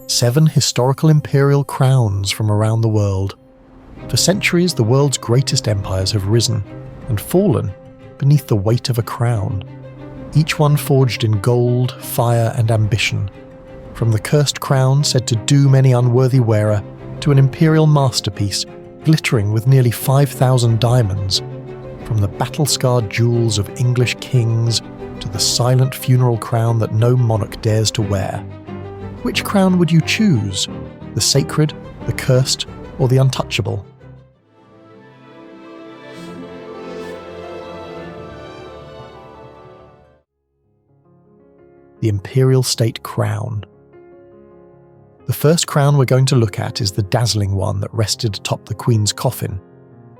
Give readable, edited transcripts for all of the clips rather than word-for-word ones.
7 historical imperial crowns from around the world. For centuries, the world's greatest empires have risen and fallen beneath the weight of a crown, each one forged in gold, fire, and ambition. From the cursed crown said to doom any unworthy wearer, to an imperial masterpiece glittering with nearly 5,000 diamonds, from the battle-scarred jewels of English kings to the silent funeral crown that no monarch dares to wear. Which crown would you choose? The sacred, the cursed, or the untouchable? The Imperial State Crown. The first crown we're going to look at is the dazzling one that rested atop the Queen's coffin,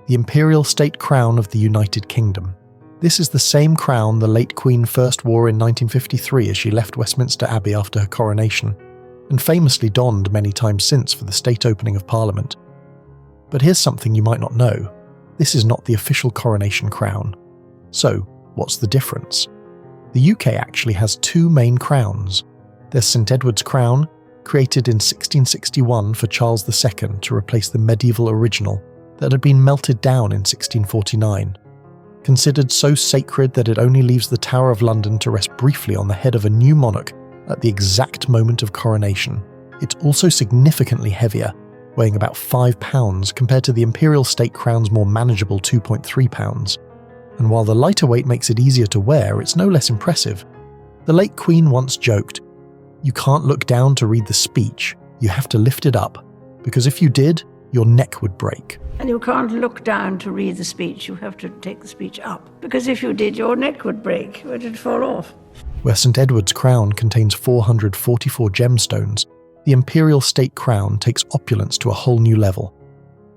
the Imperial State Crown of the United Kingdom. This is the same crown the late Queen first wore in 1953 as she left Westminster Abbey after her coronation, and famously donned many times since for the state opening of Parliament. But here's something you might not know. This is not the official coronation crown. So, what's the difference? The UK actually has 2 main crowns. There's St Edward's Crown, created in 1661 for Charles II to replace the medieval original that had been melted down in 1649. Considered so sacred that it only leaves the Tower of London to rest briefly on the head of a new monarch at the exact moment of coronation. It's also significantly heavier, weighing about 5 pounds compared to the Imperial State Crown's more manageable 2.3 pounds. And while the lighter weight makes it easier to wear, it's no less impressive. The late Queen once joked, "You can't look down to read the speech, you have to lift it up, because if you did, your neck would break." And you can't look down to read the speech, you have to take the speech up, because if you did, your neck would break, or it'd fall off. Where St Edward's Crown contains 444 gemstones, the Imperial State Crown takes opulence to a whole new level.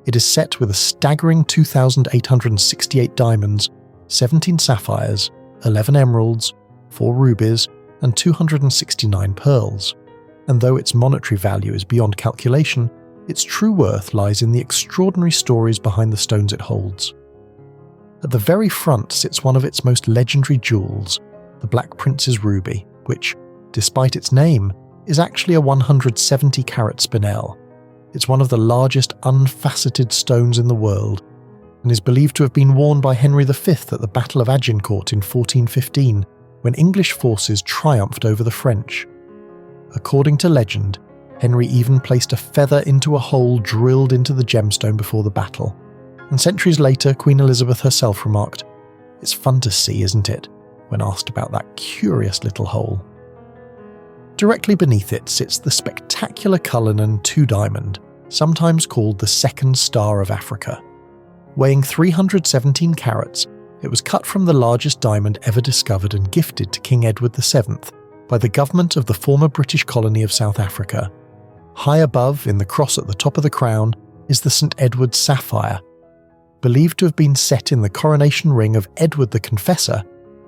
It is set with a staggering 2,868 diamonds, 17 sapphires, 11 emeralds, 4 rubies, and 269 pearls. And though its monetary value is beyond calculation, its true worth lies in the extraordinary stories behind the stones it holds. At the very front sits one of its most legendary jewels, the Black Prince's ruby, which, despite its name, is actually a 170-carat spinel. It's one of the largest unfaceted stones in the world, and is believed to have been worn by Henry V at the Battle of Agincourt in 1415, when English forces triumphed over the French. According to legend, Henry even placed a feather into a hole drilled into the gemstone before the battle. And centuries later, Queen Elizabeth herself remarked, "It's fun to see, isn't it?" when asked about that curious little hole. Directly beneath it sits the spectacular Cullinan 2 diamond, sometimes called the Second Star of Africa. Weighing 317 carats, it was cut from the largest diamond ever discovered and gifted to King Edward VII by the government of the former British colony of South Africa. High above, in the cross at the top of the crown, is the St Edward's sapphire, believed to have been set in the coronation ring of Edward the Confessor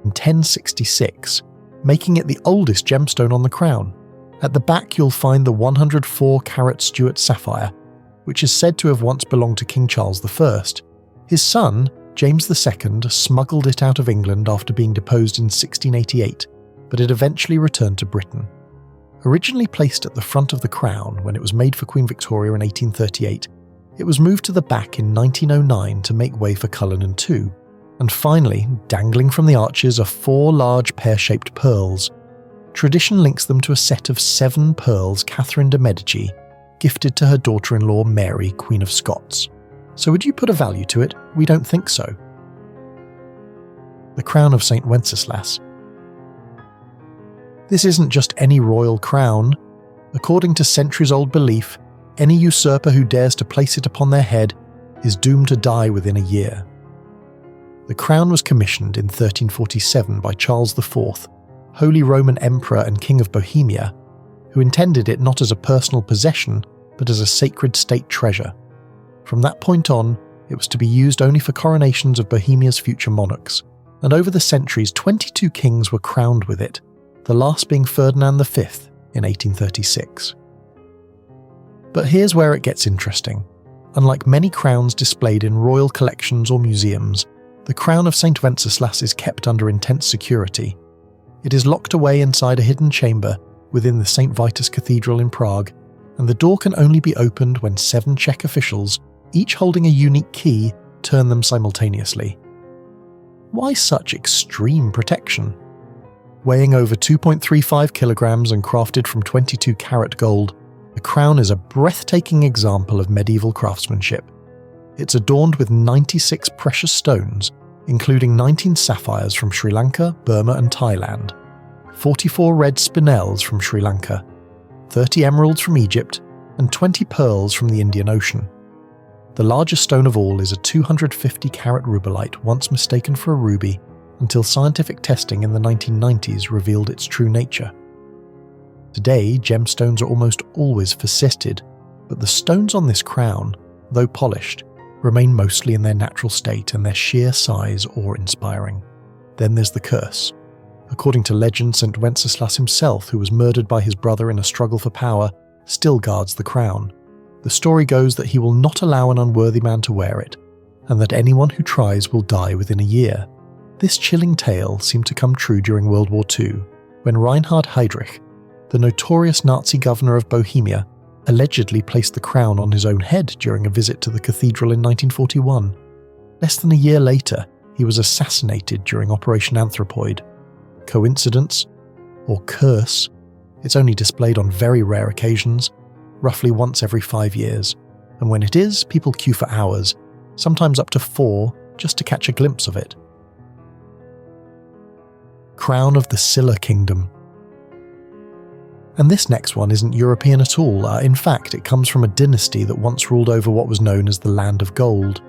in 1066, making it the oldest gemstone on the crown. At the back you'll find the 104-carat Stuart sapphire, which is said to have once belonged to King Charles I. His son, James II, smuggled it out of England after being deposed in 1688, but it eventually returned to Britain. Originally placed at the front of the crown when it was made for Queen Victoria in 1838, it was moved to the back in 1909 to make way for Cullinan II. And finally, dangling from the arches are 4 large pear-shaped pearls. Tradition links them to a set of 7 pearls Catherine de' Medici gifted to her daughter-in-law Mary, Queen of Scots. So would you put a value to it? We don't think so. The Crown of Saint Wenceslas. This isn't just any royal crown. According to centuries-old belief, any usurper who dares to place it upon their head is doomed to die within a year. The crown was commissioned in 1347 by Charles IV, Holy Roman Emperor and King of Bohemia, who intended it not as a personal possession, but as a sacred state treasure. From that point on, it was to be used only for coronations of Bohemia's future monarchs, and over the centuries 22 kings were crowned with it, the last being Ferdinand V in 1836. But here's where it gets interesting. Unlike many crowns displayed in royal collections or museums, the Crown of Saint Wenceslas is kept under intense security. It is locked away inside a hidden chamber within the St. Vitus Cathedral in Prague, and the door can only be opened when 7 Czech officials, each holding a unique key, turn them simultaneously. Why such extreme protection? Weighing over 2.35 kilograms and crafted from 22-carat gold, the crown is a breathtaking example of medieval craftsmanship. It's adorned with 96 precious stones, including 19 sapphires from Sri Lanka, Burma and Thailand, 44 red spinels from Sri Lanka, 30 emeralds from Egypt, and 20 pearls from the Indian Ocean. The largest stone of all is a 250-carat rubellite, once mistaken for a ruby, until scientific testing in the 1990s revealed its true nature. Today, gemstones are almost always faceted, but the stones on this crown, though polished, remain mostly in their natural state and their sheer size awe-inspiring. Then there's the curse. According to legend, Saint Wenceslas himself, who was murdered by his brother in a struggle for power, still guards the crown. The story goes that he will not allow an unworthy man to wear it, and that anyone who tries will die within a year. This chilling tale seemed to come true during World War II, when Reinhard Heydrich, the notorious Nazi governor of Bohemia, allegedly placed the crown on his own head during a visit to the cathedral in 1941. Less than a year later, he was assassinated during Operation Anthropoid. Coincidence? Or curse? It's only displayed on very rare occasions, roughly once every 5 years, and when it is, people queue for hours, sometimes up to 4, just to catch a glimpse of it. Crown of the Silla Kingdom. And this next one isn't European at all. In fact, it comes from a dynasty that once ruled over what was known as the Land of Gold.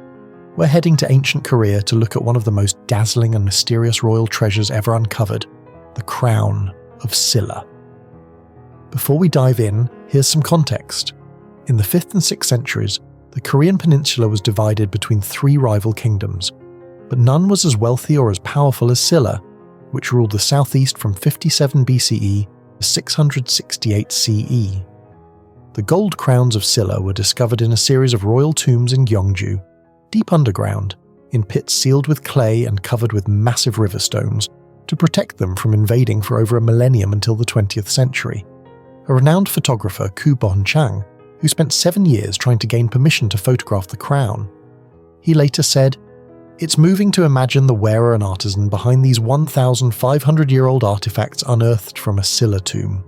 We're heading to ancient Korea to look at one of the most dazzling and mysterious royal treasures ever uncovered, the Crown of Silla. Before we dive in, here's some context. In the 5th and 6th centuries, the Korean peninsula was divided between 3 rival kingdoms, but none was as wealthy or as powerful as Silla, which ruled the southeast from 57 BCE to 668 CE. The gold crowns of Silla were discovered in a series of royal tombs in Gyeongju, deep underground, in pits sealed with clay and covered with massive river stones, to protect them from invading for over a millennium until the 20th century. A renowned photographer, Ku Bon-chang, who spent 7 years trying to gain permission to photograph the crown. He later said, "It's moving to imagine the wearer and artisan behind these 1,500-year-old artifacts unearthed from a Silla tomb."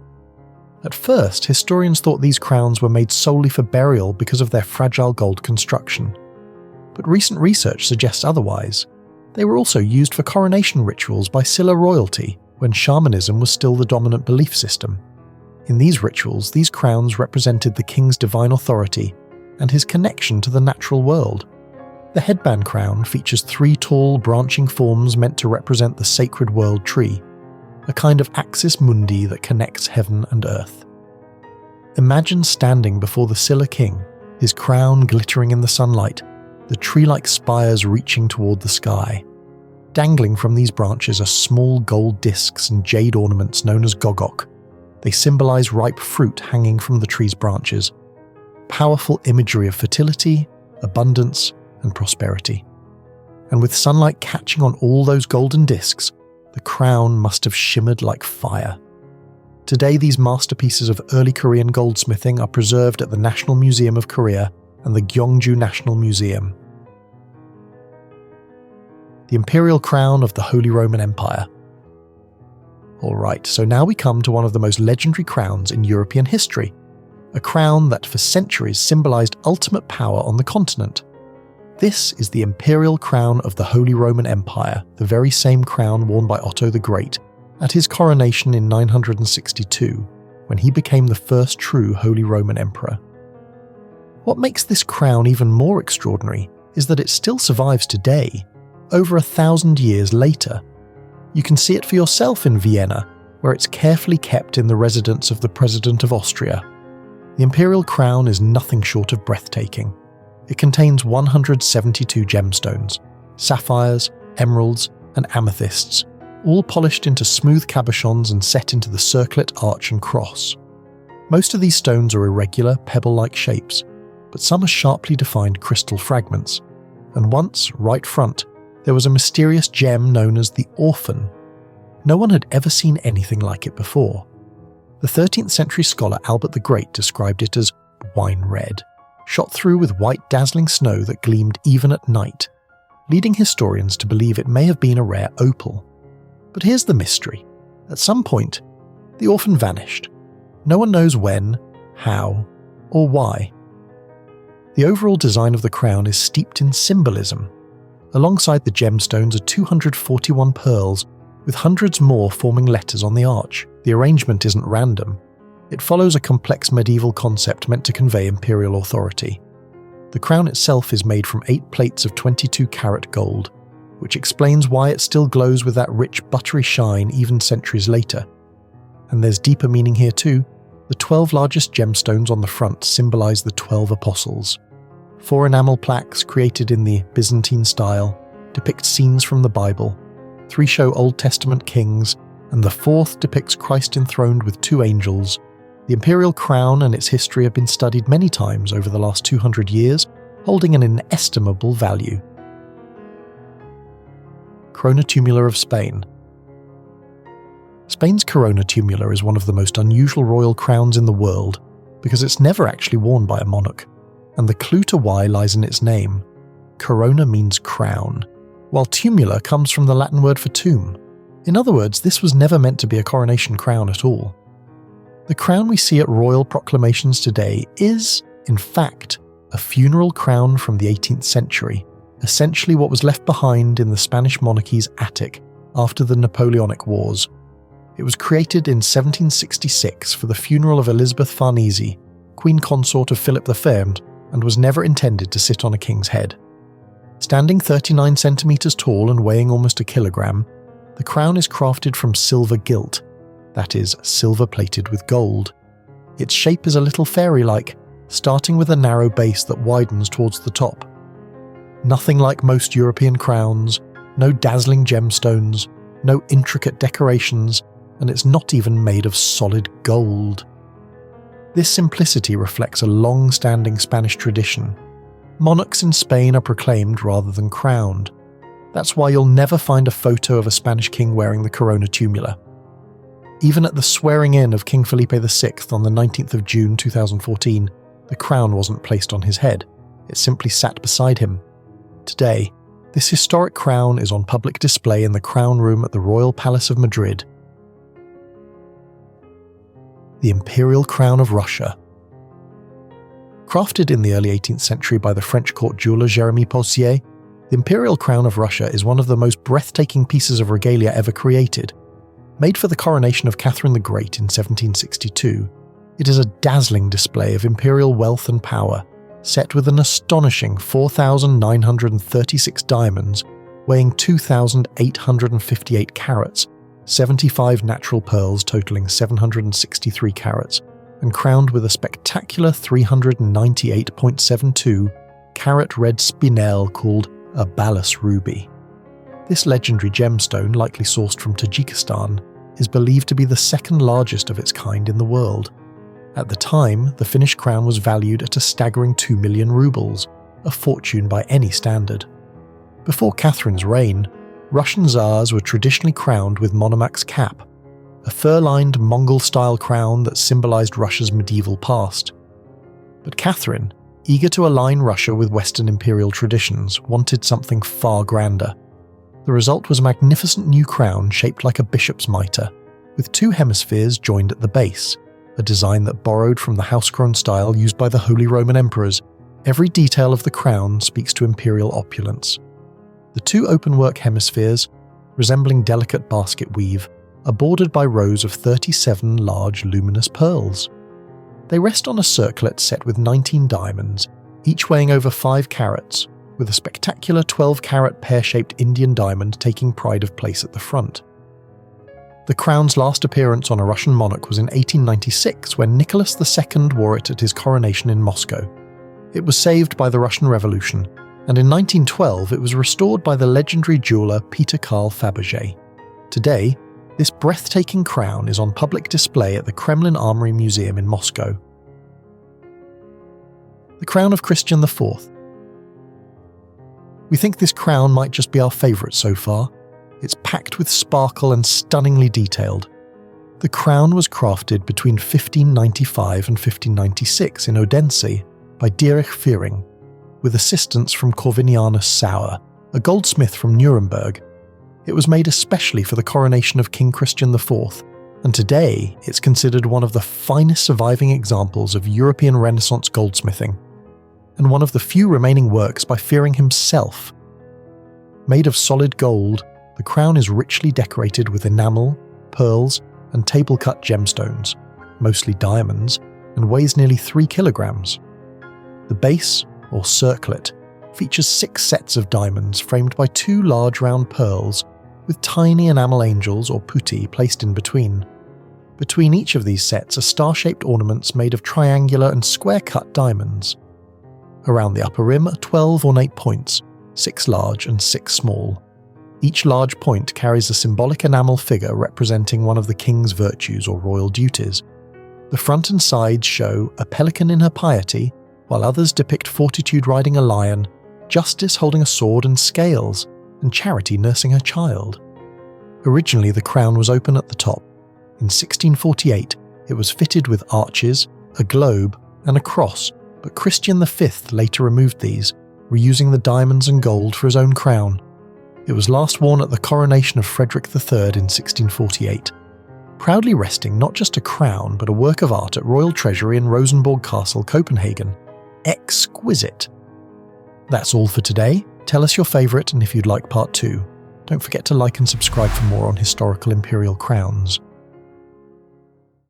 At first, historians thought these crowns were made solely for burial because of their fragile gold construction. But recent research suggests otherwise. They were also used for coronation rituals by Silla royalty when shamanism was still the dominant belief system. In these rituals, these crowns represented the king's divine authority and his connection to the natural world. The headband crown features 3 tall, branching forms meant to represent the sacred world tree, a kind of axis mundi that connects heaven and earth. Imagine standing before the Silla king, his crown glittering in the sunlight, the tree-like spires reaching toward the sky. Dangling from these branches are small gold discs and jade ornaments known as gogok. They symbolize ripe fruit hanging from the tree's branches. Powerful imagery of fertility, abundance, and prosperity. And with sunlight catching on all those golden discs, the crown must have shimmered like fire. Today, these masterpieces of early Korean goldsmithing are preserved at the National Museum of Korea and the Gyeongju National Museum. The Imperial Crown of the Holy Roman Empire. Alright, so now we come to one of the most legendary crowns in European history, a crown that for centuries symbolized ultimate power on the continent. This is the Imperial Crown of the Holy Roman Empire, the very same crown worn by Otto the Great at his coronation in 962, when he became the first true Holy Roman Emperor. What makes this crown even more extraordinary is that it still survives today, over 1,000 years later. You can see it for yourself in Vienna, where it's carefully kept in the residence of the President of Austria. The Imperial Crown is nothing short of breathtaking. It contains 172 gemstones, sapphires, emeralds, and amethysts, all polished into smooth cabochons and set into the circlet, arch, and cross. Most of these stones are irregular, pebble-like shapes, but some are sharply defined crystal fragments. And once, right front, there was a mysterious gem known as the Orphan. No one had ever seen anything like it before. The 13th century scholar Albert the Great described it as wine red, shot through with white dazzling snow that gleamed even at night, leading historians to believe it may have been a rare opal. But here's the mystery. At some point, the orphan vanished. No one knows when, how, or why. The overall design of the crown is steeped in symbolism. Alongside the gemstones are 241 pearls, with hundreds more forming letters on the arch. The arrangement isn't random. It follows a complex medieval concept meant to convey imperial authority. The crown itself is made from 8 plates of 22-carat gold, which explains why it still glows with that rich, buttery shine even centuries later. And there's deeper meaning here too. The 12 largest gemstones on the front symbolize the 12 apostles. 4 enamel plaques created in the Byzantine style depict scenes from the Bible. 3 show Old Testament kings, and the 4th depicts Christ enthroned with 2 angels. The imperial crown and its history have been studied many times over the last 200 years, holding an inestimable value. Corona Tumular of Spain. Spain's Corona Tumular is one of the most unusual royal crowns in the world because it's never actually worn by a monarch, and the clue to why lies in its name. Corona means crown, while tumular comes from the Latin word for tomb. In other words, this was never meant to be a coronation crown at all. The crown we see at royal proclamations today is, in fact, a funeral crown from the 18th century, essentially what was left behind in the Spanish monarchy's attic after the Napoleonic Wars. It was created in 1766 for the funeral of Elizabeth Farnese, queen consort of Philip V, and was never intended to sit on a king's head. Standing 39 centimetres tall and weighing almost a kilogram, the crown is crafted from silver gilt, that is, silver plated with gold. Its shape is a little fairy-like, starting with a narrow base that widens towards the top. Nothing like most European crowns, no dazzling gemstones, no intricate decorations, and it's not even made of solid gold. This simplicity reflects a long-standing Spanish tradition. Monarchs in Spain are proclaimed rather than crowned. That's why you'll never find a photo of a Spanish king wearing the Corona Tumular. Even at the swearing-in of King Felipe VI on the 19th of June 2014, the crown wasn't placed on his head, it simply sat beside him. Today, this historic crown is on public display in the Crown Room at the Royal Palace of Madrid. The Imperial Crown of Russia. Crafted in the early 18th century by the French court jeweller Jérémie Paussier, the Imperial Crown of Russia is one of the most breathtaking pieces of regalia ever created. Made for the coronation of Catherine the Great in 1762, it is a dazzling display of imperial wealth and power, set with an astonishing 4,936 diamonds, weighing 2,858 carats, 75 natural pearls totaling 763 carats, and crowned with a spectacular 398.72 carat red spinel called a balas ruby. This legendary gemstone, likely sourced from Tajikistan, is believed to be the second largest of its kind in the world. At the time, the finished crown was valued at a staggering 2 million rubles, a fortune by any standard. Before Catherine's reign, Russian Tsars were traditionally crowned with monomach's cap, a fur-lined Mongol-style crown that symbolized Russia's medieval past. But Catherine, eager to align Russia with Western imperial traditions, wanted something far grander. The result was a magnificent new crown shaped like a bishop's mitre, with 2 hemispheres joined at the base, a design that borrowed from the house-crown style used by the Holy Roman Emperors. Every detail of the crown speaks to imperial opulence. The 2 openwork hemispheres, resembling delicate basket weave, are bordered by rows of 37 large luminous pearls. They rest on a circlet set with 19 diamonds, each weighing over 5 carats, with a spectacular 12-carat pear-shaped Indian diamond taking pride of place at the front. The crown's last appearance on a Russian monarch was in 1896 when Nicholas II wore it at his coronation in Moscow. It was saved by the Russian Revolution, and in 1912 it was restored by the legendary jeweller Peter Carl Fabergé. Today, this breathtaking crown is on public display at the Kremlin Armory Museum in Moscow. The crown of Christian IV. We think this crown might just be our favourite so far. It's packed with sparkle and stunningly detailed. The crown was crafted between 1595 and 1596 in Odense by Dietrich Fearing, with assistance from Corvinianus Sauer, a goldsmith from Nuremberg. It was made especially for the coronation of King Christian IV, and today it's considered one of the finest surviving examples of European Renaissance goldsmithing, and one of the few remaining works by Fearing himself. Made of solid gold, the crown is richly decorated with enamel, pearls, and table-cut gemstones, mostly diamonds, and weighs nearly 3 kilograms. The base, or circlet, features 6 sets of diamonds framed by 2 large round pearls with tiny enamel angels or putti placed in between. Between each of these sets are star-shaped ornaments made of triangular and square-cut diamonds. Around the upper rim are 12 ornate points, 6 large and 6 small. Each large point carries a symbolic enamel figure representing one of the king's virtues or royal duties. The front and sides show a pelican in her piety, while others depict fortitude riding a lion, justice holding a sword and scales, and charity nursing her child. Originally, the crown was open at the top. In 1648, it was fitted with arches, a globe, and a cross, but Christian V later removed these, reusing the diamonds and gold for his own crown. It was last worn at the coronation of Frederick III in 1648, proudly resting not just a crown but a work of art at Royal Treasury in Rosenborg Castle, Copenhagen. Exquisite! That's all for today. Tell us your favourite and if you'd like part 2. Don't forget to like and subscribe for more on historical imperial crowns.